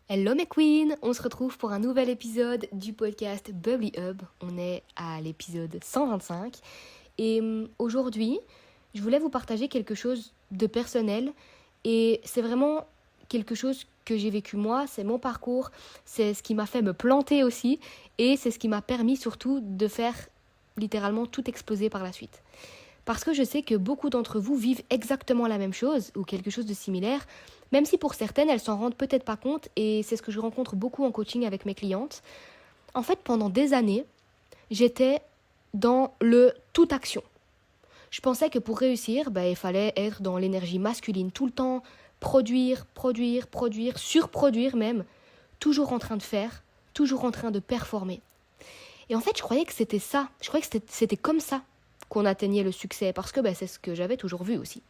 Hello mes queens, on se retrouve pour un nouvel épisode du podcast Bubbly Hub. On est à l'épisode 125 et aujourd'hui, je voulais vous partager quelque chose de personnel et c'est vraiment quelque chose que j'ai vécu moi, c'est mon parcours, c'est ce qui m'a fait me planter aussi et c'est ce qui m'a permis surtout de faire littéralement tout exploser par la suite. Parce que je sais que beaucoup d'entre vous vivent exactement la même chose ou quelque chose de similaire, même si pour certaines, elles s'en rendent peut-être pas compte, et c'est ce que je rencontre beaucoup en coaching avec mes clientes. En fait, pendant des années, j'étais dans le toute action. Je pensais que pour réussir, il fallait être dans l'énergie masculine tout le temps, produire, produire, produire, surproduire même, toujours en train de faire, toujours en train de performer. Et en fait, je croyais que c'était ça, je croyais que c'était comme ça qu'on atteignait le succès, parce que c'est ce que j'avais toujours vu aussi.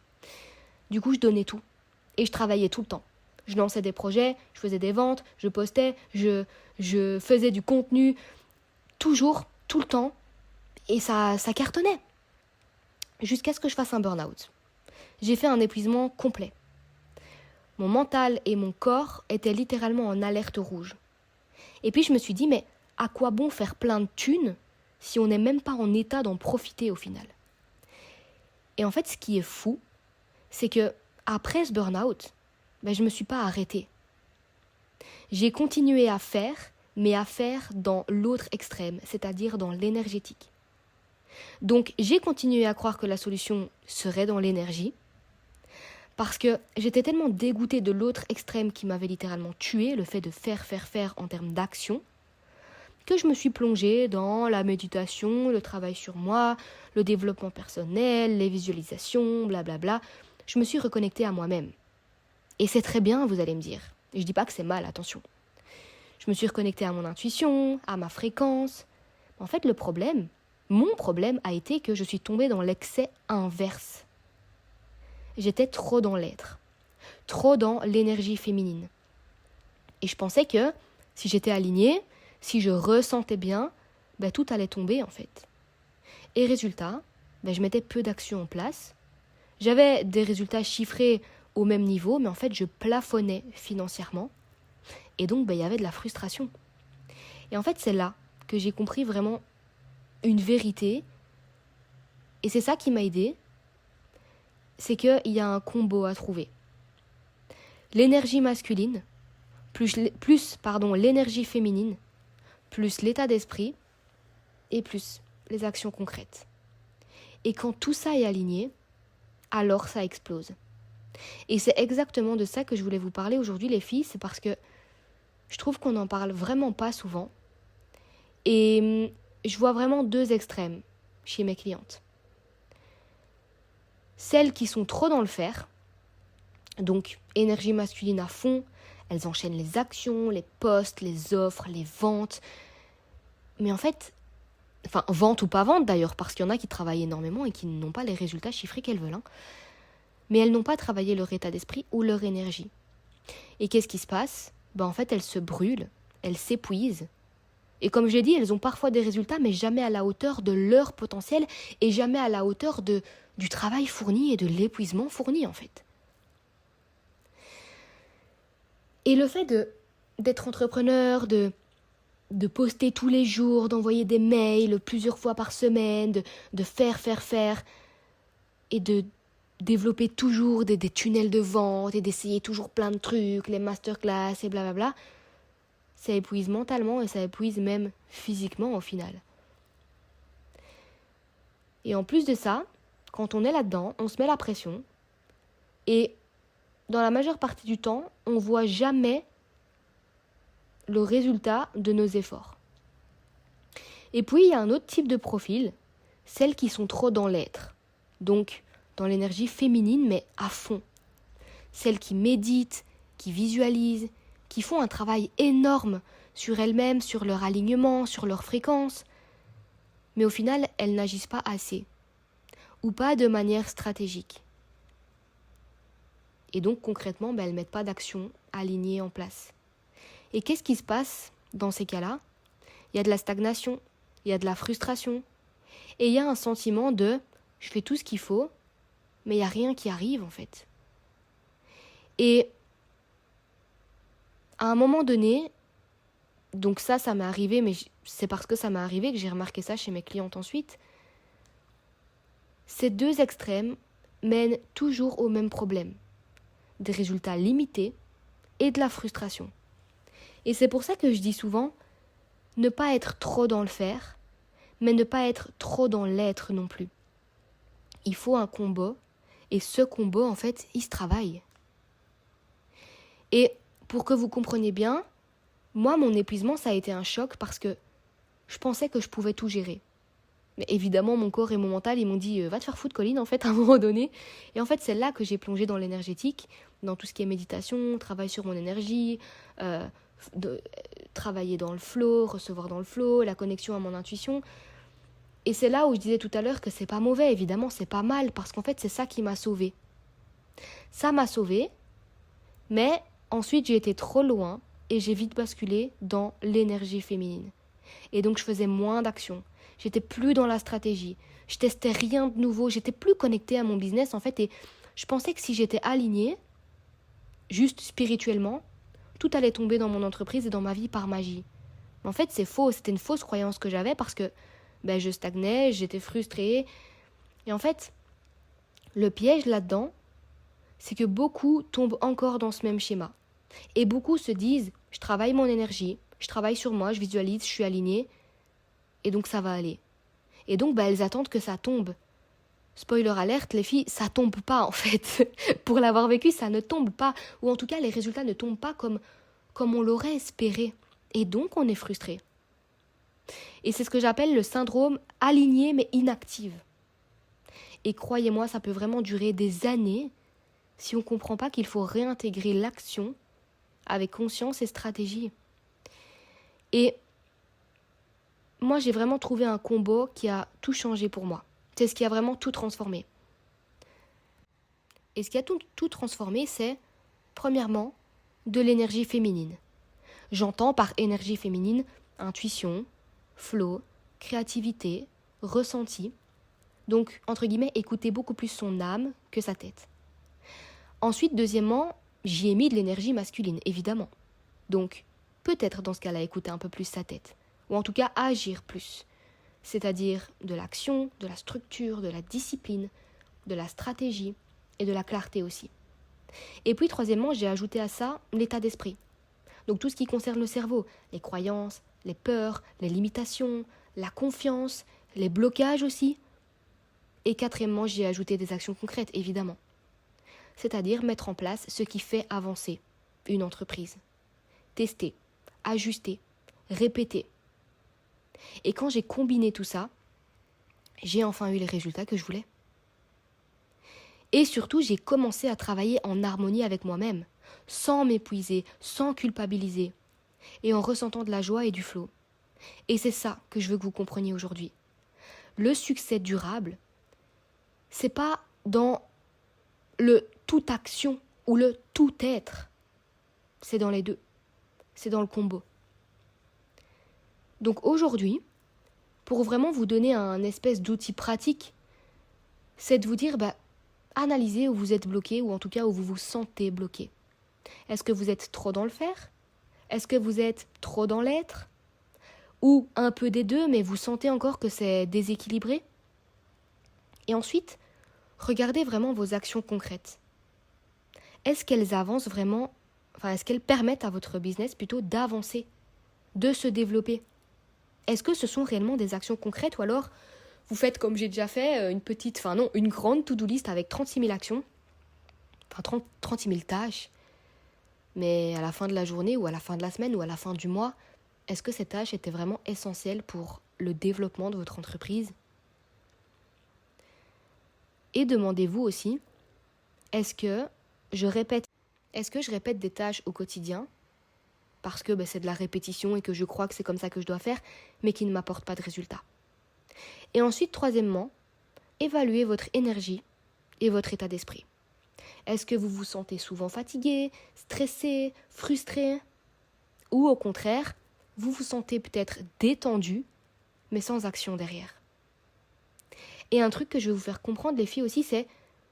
Du coup, je donnais tout. Et je travaillais tout le temps. Je lançais des projets, je faisais des ventes, je postais, je faisais du contenu, toujours, tout le temps. Et ça cartonnait. Jusqu'à ce que je fasse un burn-out. J'ai fait un épuisement complet. Mon mental et mon corps étaient littéralement en alerte rouge. Et puis je me suis dit, mais à quoi bon faire plein de thunes si on n'est même pas en état d'en profiter au final? Et en fait, ce qui est fou, c'est que après ce burn-out, je ne me suis pas arrêtée. J'ai continué à faire, mais à faire dans l'autre extrême, c'est-à-dire dans l'énergétique. Donc j'ai continué à croire que la solution serait dans l'énergie, parce que j'étais tellement dégoûtée de l'autre extrême qui m'avait littéralement tuée, le fait de faire en termes d'action, que je me suis plongée dans la méditation, le travail sur moi, le développement personnel, les visualisations, blablabla. Je me suis reconnectée à moi-même. Et c'est très bien, vous allez me dire. Et je dis pas que c'est mal, attention. Je me suis reconnectée à mon intuition, à ma fréquence. En fait, mon problème a été que je suis tombée dans l'excès inverse. J'étais trop dans l'être, trop dans l'énergie féminine. Et je pensais que si j'étais alignée, si je ressentais bien, tout allait tomber en fait. Et résultat, je mettais peu d'actions en place. J'avais des résultats chiffrés au même niveau, mais en fait je plafonnais financièrement. Et donc il y avait de la frustration. Et en fait c'est là que j'ai compris vraiment une vérité. Et c'est ça qui m'a aidée. C'est qu'il y a un combo à trouver. L'énergie masculine, plus l'énergie féminine, plus l'état d'esprit, et plus les actions concrètes. Et quand tout ça est aligné, alors ça explose. Et c'est exactement de ça que je voulais vous parler aujourd'hui, les filles, c'est parce que je trouve qu'on n'en parle vraiment pas souvent. Et je vois vraiment deux extrêmes chez mes clientes. Celles qui sont trop dans le faire, donc énergie masculine à fond, elles enchaînent les actions, les posts, les offres, les ventes. Mais en fait, vente ou pas vente d'ailleurs, parce qu'il y en a qui travaillent énormément et qui n'ont pas les résultats chiffrés qu'elles veulent. Mais elles n'ont pas travaillé leur état d'esprit ou leur énergie. Et qu'est-ce qui se passe ? En fait, elles se brûlent, elles s'épuisent. Et comme j'ai dit, elles ont parfois des résultats, mais jamais à la hauteur de leur potentiel et jamais à la hauteur du travail fourni et de l'épuisement fourni, en fait. Et le fait d'être entrepreneur, de poster tous les jours, d'envoyer des mails plusieurs fois par semaine, de faire, et de développer toujours des tunnels de vente et d'essayer toujours plein de trucs, les masterclass et blablabla, ça épuise mentalement et ça épuise même physiquement au final. Et en plus de ça, quand on est là-dedans, on se met la pression et dans la majeure partie du temps, on voit jamais le résultat de nos efforts. Et puis, il y a un autre type de profil, celles qui sont trop dans l'être. Donc, dans l'énergie féminine, mais à fond. Celles qui méditent, qui visualisent, qui font un travail énorme sur elles-mêmes, sur leur alignement, sur leur fréquence. Mais au final, elles n'agissent pas assez. Ou pas de manière stratégique. Et donc, concrètement, elles ne mettent pas d'action alignée en place. Et qu'est-ce qui se passe dans ces cas-là ? Il y a de la stagnation, il y a de la frustration, et il y a un sentiment de « je fais tout ce qu'il faut », mais il n'y a rien qui arrive en fait. Et à un moment donné, donc ça m'est arrivé, mais c'est parce que ça m'est arrivé que j'ai remarqué ça chez mes clientes ensuite, ces deux extrêmes mènent toujours au même problème, des résultats limités et de la frustration. Et c'est pour ça que je dis souvent, ne pas être trop dans le faire, mais ne pas être trop dans l'être non plus. Il faut un combo, et ce combo, en fait, il se travaille. Et pour que vous compreniez bien, moi, mon épuisement, ça a été un choc parce que je pensais que je pouvais tout gérer. Mais évidemment, mon corps et mon mental, ils m'ont dit « Va te faire foutre, Colline, en fait, à un moment donné. » Et en fait, c'est là que j'ai plongé dans l'énergétique, dans tout ce qui est méditation, travail sur mon énergie, travailler dans le flow, recevoir dans le flow, la connexion à mon intuition. Et c'est là où je disais tout à l'heure que c'est pas mauvais, évidemment, c'est pas mal, parce qu'en fait, c'est ça qui m'a sauvée. Ça m'a sauvée, mais ensuite, j'ai été trop loin et j'ai vite basculé dans l'énergie féminine. Et donc, je faisais moins d'actions. J'étais plus dans la stratégie. Je testais rien de nouveau. J'étais plus connectée à mon business, en fait, et je pensais que si j'étais alignée, juste spirituellement, tout allait tomber dans mon entreprise et dans ma vie par magie. En fait, c'est faux. C'était une fausse croyance que j'avais parce que je stagnais, j'étais frustrée. Et en fait, le piège là-dedans, c'est que beaucoup tombent encore dans ce même schéma. Et beaucoup se disent, je travaille mon énergie, je travaille sur moi, je visualise, je suis alignée, et donc ça va aller. Et donc, elles attendent que ça tombe. Spoiler alerte, les filles, ça tombe pas en fait. Pour l'avoir vécu, ça ne tombe pas. Ou en tout cas, les résultats ne tombent pas comme on l'aurait espéré. Et donc, on est frustré. Et c'est ce que j'appelle le syndrome aligné mais inactive. Et croyez-moi, ça peut vraiment durer des années si on ne comprend pas qu'il faut réintégrer l'action avec conscience et stratégie. Et moi, j'ai vraiment trouvé un combo qui a tout changé pour moi. C'est ce qui a vraiment tout transformé. Et ce qui a tout transformé, c'est, premièrement, de l'énergie féminine. J'entends par énergie féminine intuition, flow, créativité, ressenti. Donc, entre guillemets, écouter beaucoup plus son âme que sa tête. Ensuite, deuxièmement, j'y ai mis de l'énergie masculine, évidemment. Donc, peut-être dans ce cas-là, écouter un peu plus sa tête. Ou en tout cas, agir plus. C'est-à-dire de l'action, de la structure, de la discipline, de la stratégie et de la clarté aussi. Et puis, troisièmement, j'ai ajouté à ça l'état d'esprit. Donc, tout ce qui concerne le cerveau, les croyances, les peurs, les limitations, la confiance, les blocages aussi. Et quatrièmement, j'ai ajouté des actions concrètes, évidemment. C'est-à-dire mettre en place ce qui fait avancer une entreprise. Tester, ajuster, répéter. Et quand j'ai combiné tout ça, j'ai enfin eu les résultats que je voulais. Et surtout, j'ai commencé à travailler en harmonie avec moi-même, sans m'épuiser, sans culpabiliser, et en ressentant de la joie et du flow. Et c'est ça que je veux que vous compreniez aujourd'hui. Le succès durable, c'est pas dans le toute action ou le tout être. C'est dans les deux. C'est dans le combo. Donc aujourd'hui, pour vraiment vous donner un espèce d'outil pratique, c'est de vous dire, analysez où vous êtes bloqué ou en tout cas où vous vous sentez bloqué. Est-ce que vous êtes trop dans le faire ? Est-ce que vous êtes trop dans l'être ? Ou un peu des deux, mais vous sentez encore que c'est déséquilibré ? Et ensuite, regardez vraiment vos actions concrètes. Est-ce qu'elles avancent vraiment, est-ce qu'elles permettent à votre business plutôt d'avancer, de se développer ? Est-ce que ce sont réellement des actions concrètes ou alors vous faites comme j'ai déjà fait, une grande to-do list avec 36 000 actions, 36 000 tâches, mais à la fin de la journée ou à la fin de la semaine ou à la fin du mois, est-ce que ces tâches étaient vraiment essentielles pour le développement de votre entreprise ? Et demandez-vous aussi, est-ce que je répète des tâches au quotidien parce que c'est de la répétition et que je crois que c'est comme ça que je dois faire, mais qui ne m'apportent pas de résultats. Et ensuite, troisièmement, évaluez votre énergie et votre état d'esprit. Est-ce que vous vous sentez souvent fatigué, stressé, frustré ? Ou au contraire, vous vous sentez peut-être détendu, mais sans action derrière. Et un truc que je vais vous faire comprendre, les filles aussi, c'est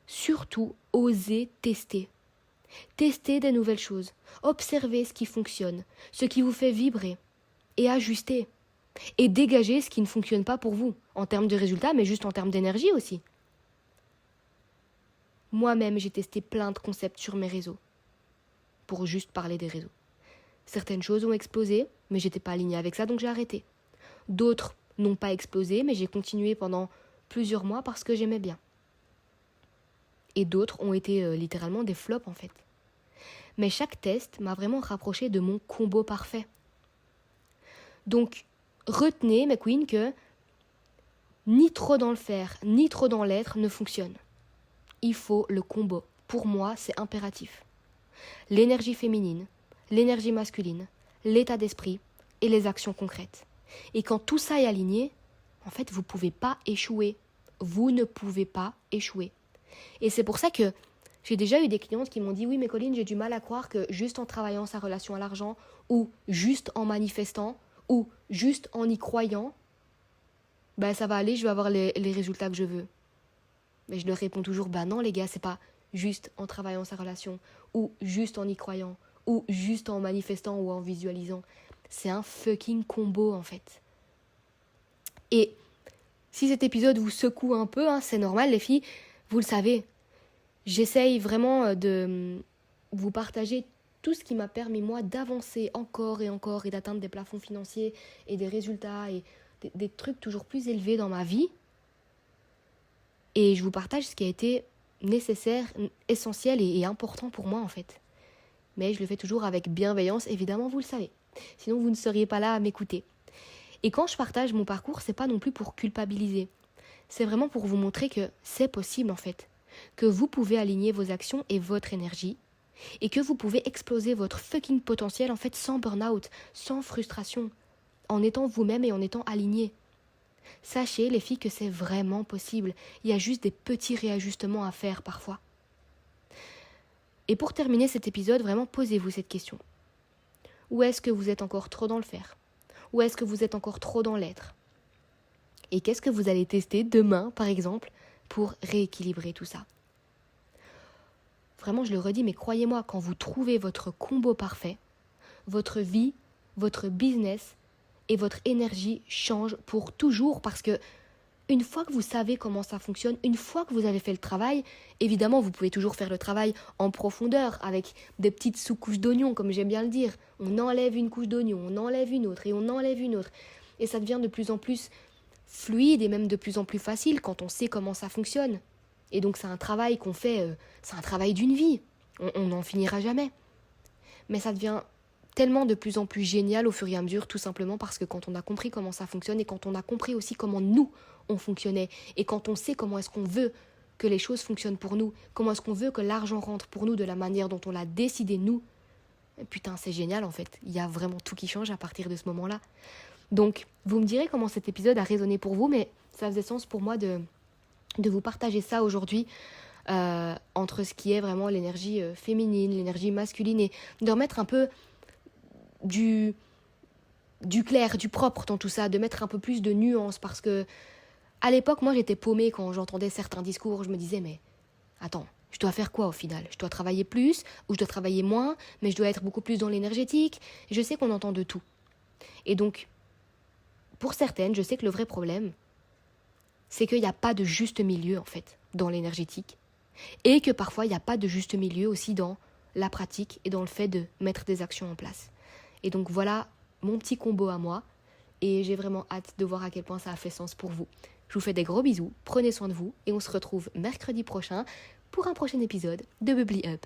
surtout oser tester. Testez des nouvelles choses. Observez ce qui fonctionne, ce qui vous fait vibrer. Et ajustez. Et dégagez ce qui ne fonctionne pas pour vous, en termes de résultats, mais juste en termes d'énergie aussi. Moi-même, j'ai testé plein de concepts sur mes réseaux, pour juste parler des réseaux. Certaines choses ont explosé, mais j'étais pas alignée avec ça, donc j'ai arrêté. D'autres n'ont pas explosé, mais j'ai continué pendant plusieurs mois parce que j'aimais bien. Et d'autres ont été littéralement des flops en fait. Mais chaque test m'a vraiment rapproché de mon combo parfait. Donc, retenez, mes queens, que ni trop dans le faire, ni trop dans l'être ne fonctionne. Il faut le combo. Pour moi, c'est impératif. L'énergie féminine, l'énergie masculine, l'état d'esprit et les actions concrètes. Et quand tout ça est aligné, en fait, vous ne pouvez pas échouer. Vous ne pouvez pas échouer. Et c'est pour ça que j'ai déjà eu des clientes qui m'ont dit « Oui, mais Colline, j'ai du mal à croire que juste en travaillant sa relation à l'argent, ou juste en manifestant, ou juste en y croyant, ben ça va aller, je vais avoir les résultats que je veux. » Mais je leur réponds toujours « Ben non les gars, c'est pas juste en travaillant sa relation, ou juste en y croyant, ou juste en manifestant ou en visualisant. C'est un fucking combo en fait. » Et si cet épisode vous secoue un peu, c'est normal les filles, vous le savez. J'essaye vraiment de vous partager tout ce qui m'a permis moi d'avancer encore et d'atteindre des plafonds financiers et des résultats et des trucs toujours plus élevés dans ma vie. Et je vous partage ce qui a été nécessaire, essentiel et important pour moi en fait. Mais je le fais toujours avec bienveillance, évidemment vous le savez. Sinon vous ne seriez pas là à m'écouter. Et quand je partage mon parcours, c'est pas non plus pour culpabiliser. C'est vraiment pour vous montrer que c'est possible en fait. Que vous pouvez aligner vos actions et votre énergie. Et que vous pouvez exploser votre fucking potentiel en fait sans burn-out, sans frustration. En étant vous-même et en étant aligné. Sachez les filles que c'est vraiment possible. Il y a juste des petits réajustements à faire parfois. Et pour terminer cet épisode, vraiment posez-vous cette question. Où est-ce que vous êtes encore trop dans le faire ? Où est-ce que vous êtes encore trop dans l'être ? Et qu'est-ce que vous allez tester demain, par exemple, pour rééquilibrer tout ça ? Vraiment, je le redis, mais croyez-moi, quand vous trouvez votre combo parfait, votre vie, votre business et votre énergie changent pour toujours parce que une fois que vous savez comment ça fonctionne, une fois que vous avez fait le travail, évidemment, vous pouvez toujours faire le travail en profondeur avec des petites sous-couches d'oignons, comme j'aime bien le dire. On enlève une couche d'oignon, on enlève une autre et on enlève une autre. Et ça devient de plus en plus fluide et même de plus en plus facile quand on sait comment ça fonctionne. Et donc c'est un travail qu'on fait, c'est un travail d'une vie. On n'en finira jamais. Mais ça devient tellement de plus en plus génial au fur et à mesure, tout simplement parce que quand on a compris comment ça fonctionne et quand on a compris aussi comment nous, on fonctionnait, et quand on sait comment est-ce qu'on veut que les choses fonctionnent pour nous, comment est-ce qu'on veut que l'argent rentre pour nous de la manière dont on l'a décidé nous, putain c'est génial en fait, il y a vraiment tout qui change à partir de ce moment-là. Donc vous me direz comment cet épisode a résonné pour vous, mais ça faisait sens pour moi de vous partager ça aujourd'hui, entre ce qui est vraiment l'énergie féminine, l'énergie masculine, et de remettre un peu du clair, du propre dans tout ça, de mettre un peu plus de nuances, parce que à l'époque, moi j'étais paumée quand j'entendais certains discours, je me disais mais attends, je dois faire quoi au final ? Je dois travailler plus ou je dois travailler moins, mais je dois être beaucoup plus dans l'énergétique. Je sais qu'on entend de tout. Et donc, pour certaines, je sais que le vrai problème, c'est qu'il n'y a pas de juste milieu en fait dans l'énergétique, et que parfois il n'y a pas de juste milieu aussi dans la pratique et dans le fait de mettre des actions en place. Et donc voilà mon petit combo à moi, et j'ai vraiment hâte de voir à quel point ça a fait sens pour vous. Je vous fais des gros bisous, prenez soin de vous, et on se retrouve mercredi prochain pour un prochain épisode de Bubbly Up.